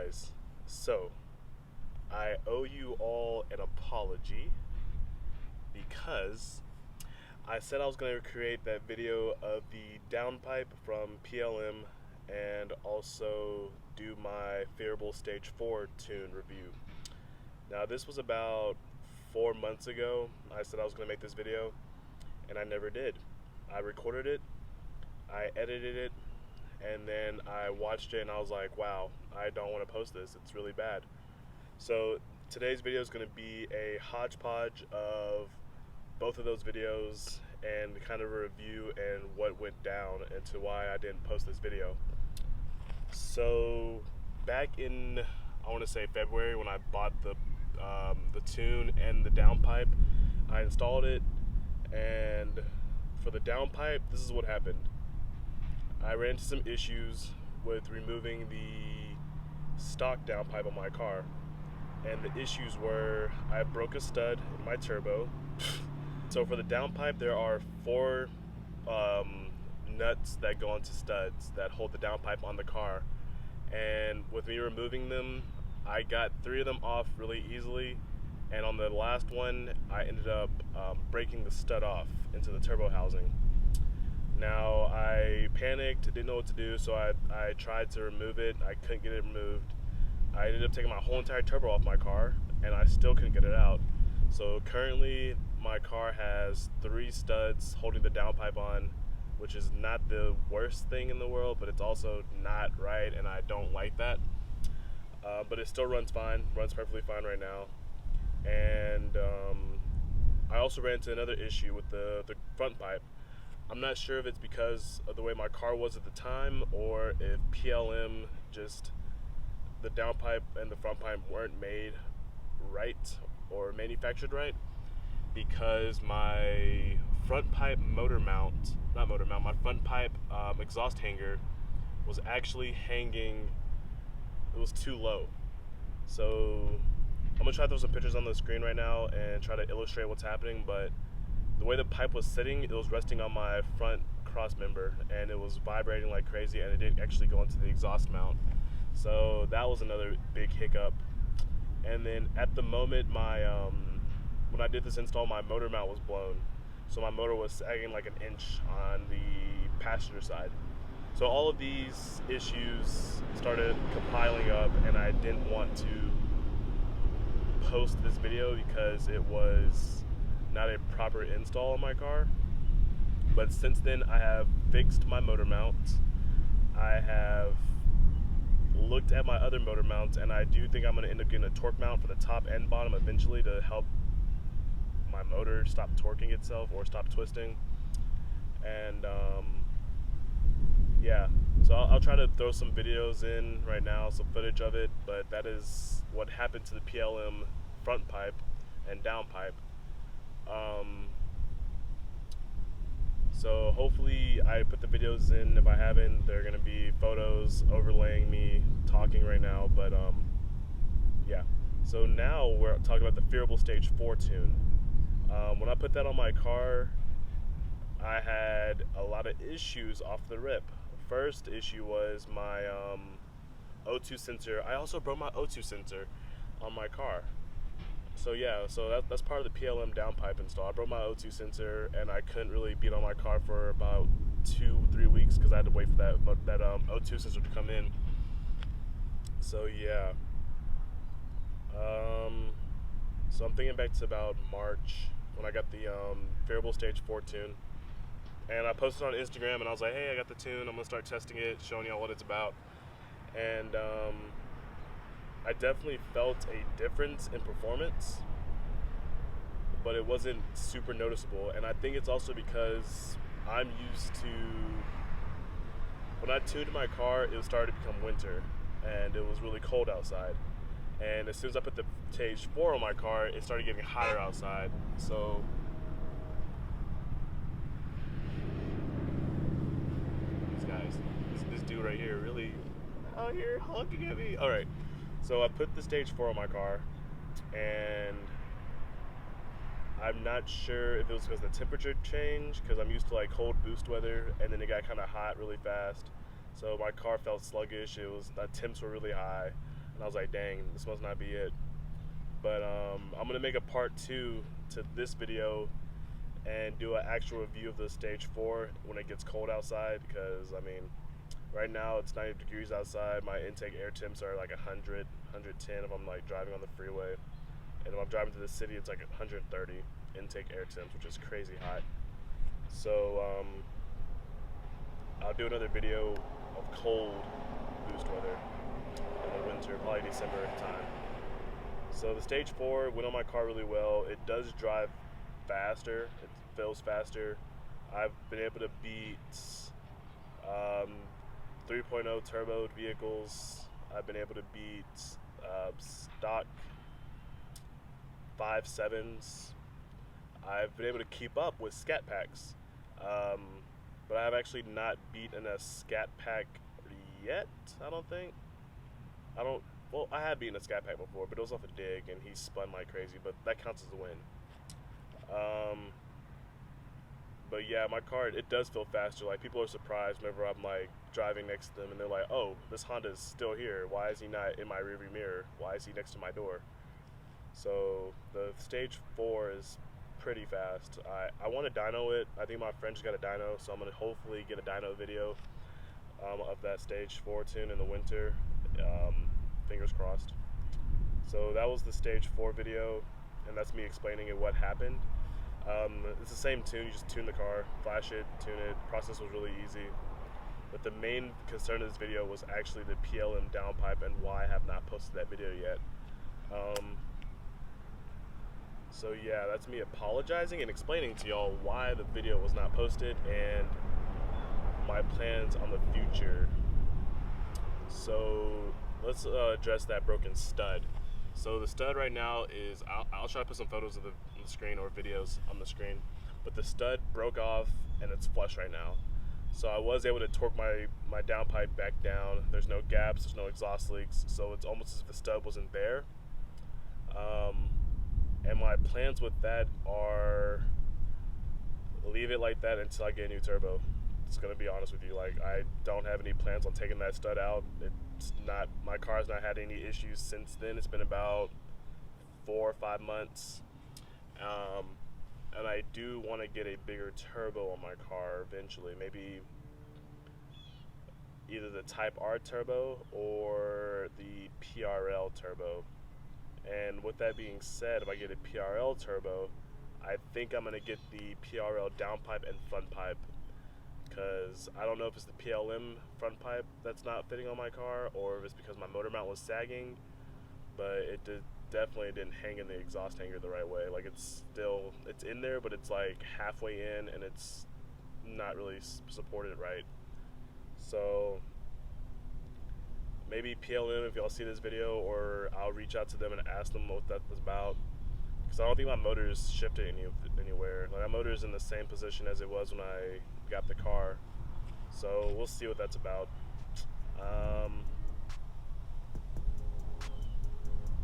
guys, so I owe you all an apology because I said I was going to create that video of the downpipe from PLM and also do my Phearable Stage 4 tune review. Now this was about 4 months ago. I said I was going to make this video and I never did. I recorded it, I edited it, and then I watched it and I was like, wow, I don't want to post this, it's really bad. So today's video is going to be a hodgepodge of both of those videos and kind of a review and what went down into why I didn't post this video. So back in, I want to say February, when I bought the tune and the downpipe, I installed it, and for the downpipe, this is what happened. I ran into some issues with removing the stock downpipe on my car, and the issues were I broke a stud in my turbo. So for the downpipe, there are 4 nuts that go into studs that hold the downpipe on the car, and with me removing them, I got 3 of them off really easily, and on the last one I ended up breaking the stud off into the turbo housing. Now I panicked, didn't know what to do, so I tried to remove it. I couldn't get it removed. I ended up taking my whole entire turbo off my car, and I still couldn't get it out. So currently my car has 3 studs holding the downpipe on, which is not the worst thing in the world, but it's also not right, and I don't like that. But it still runs fine, runs perfectly fine right now. And I also ran into another issue with the front pipe. I'm not sure if it's because of the way my car was at the time, or if PLM just, the downpipe and the front pipe weren't made right or manufactured right, because my front pipe my front pipe exhaust hanger was actually hanging, it was too low. So I'm gonna try to throw some pictures on the screen right now and try to illustrate what's happening, but the way the pipe was sitting, it was resting on my front cross member, and it was vibrating like crazy, and it didn't actually go into the exhaust mount. So that was another big hiccup. And then at the moment, my when I did this install, my motor mount was blown. So my motor was sagging like an inch on the passenger side. So all of these issues started compiling up, and I didn't want to post this video because it was not a proper install on my car. But since then, I have fixed my motor mount. I have looked at my other motor mounts, and I do think I'm going to end up getting a torque mount for the top and bottom eventually to help my motor stop torquing itself or stop twisting. And yeah, so I'll try to throw some videos in right now, some footage of it, but that is what happened to the PLM front pipe and downpipe. So hopefully I put the videos in. If I haven't, they're gonna be photos overlaying me talking right now, but yeah. So now we're talking about the Phearable Stage 4 tune. When I put that on my car, I had a lot of issues off the rip. First issue was my O2 sensor. I also broke my O2 sensor on my car. So yeah, so that's part of the PLM downpipe install. I broke my O2 sensor, and I couldn't really beat on my car for about 2-3 weeks because I had to wait for that O2 sensor to come in. So yeah. So I'm thinking back to about March when I got the Phearable Stage 4 tune, and I posted on Instagram, and I was like, hey, I got the tune, I'm gonna start testing it, showing y'all what it's about. And I definitely felt a difference in performance, but it wasn't super noticeable. And I think it's also because I'm used to, when I tuned my car, it started to become winter, and it was really cold outside. And as soon as I put the Stage 4 on my car, it started getting hotter outside. So these guys, this dude right here really out here honking at me. All right, so I put the Stage 4 on my car, and I'm not sure if it was because the temperature changed, because I'm used to like cold boost weather, and then it got kind of hot really fast. So my car felt sluggish. The temps were really high. and I was like, dang, this must not be it. But I'm gonna make a part 2 to this video and do an actual review of the Stage 4 when it gets cold outside, because I mean, right now it's 90 degrees outside. My intake air temps are like 100, 110 if I'm like driving on the freeway, and if I'm driving to the city, it's like 130 intake air temps, which is crazy hot. So I'll do another video of cold boost weather in the winter, probably December time. So the Stage 4 went on my car really well. It does drive faster, it feels faster. I've been able to beat 3.0 turboed vehicles. I've been able to beat stock 5.7s. I've been able to keep up with scat packs, but I've actually not beaten a scat pack yet. I don't think. Well, I have beaten a scat pack before, but it was off a dig, and he spun like crazy. But that counts as a win. But yeah, my car, it does feel faster. Like, people are surprised whenever I'm like driving next to them, and they're like, "Oh, this Honda is still here. Why is he not in my rearview mirror? Why is he next to my door?" So the Stage 4 is pretty fast. I want to dyno it. I think my friend just got a dyno, so I'm gonna hopefully get a dyno video of that Stage 4 tune in the winter. Fingers crossed. So that was the Stage 4 video, and that's me explaining it, what happened. It's the same tune, you just tune the car, flash it, tune it. Process was really easy. But the main concern of this video was actually the PLM Downpipe and why I have not posted that video yet. So yeah, that's me apologizing and explaining to y'all why the video was not posted and my plans on the future. So let's address that broken stud. So the stud right now is, I'll try to put some photos of the screen or videos on the screen, but the stud broke off and it's flush right now. So I was able to torque my downpipe back down. There's no gaps, there's no exhaust leaks, so it's almost as if the stud wasn't there. And my plans with that are leave it like that until I get a new turbo. Just gonna be honest with you, like, I don't have any plans on taking that stud out. It's not, my car's not had any issues since then. It's been about 4 or 5 months. And I do want to get a bigger turbo on my car eventually. Maybe either the Type R turbo or the PRL turbo. And with that being said, if I get a PRL turbo, I think I'm going to get the PRL downpipe and front pipe, because I don't know if it's the PLM front pipe that's not fitting on my car or if it's because my motor mount was sagging, but it definitely didn't hang in the exhaust hanger the right way. Like, it's in there, but it's like halfway in and it's not really supported right. So maybe PLM, if y'all see this video, or I'll reach out to them and ask them what that was about, because I don't think my motor is shifted anywhere. Like, my motor is in the same position as it was when I got the car, so we'll see what that's about.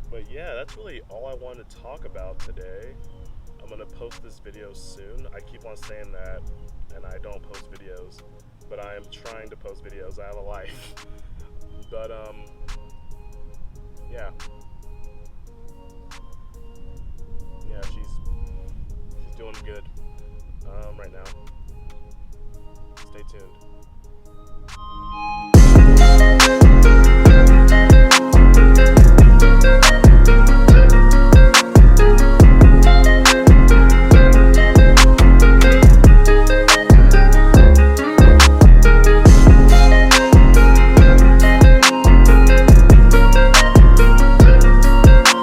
But yeah, that's really all I wanted to talk about today. I'm gonna post this video soon. I keep on saying that, and I don't post videos, but I am trying to post videos. I have a life. But yeah, she's doing good right now. Stay tuned.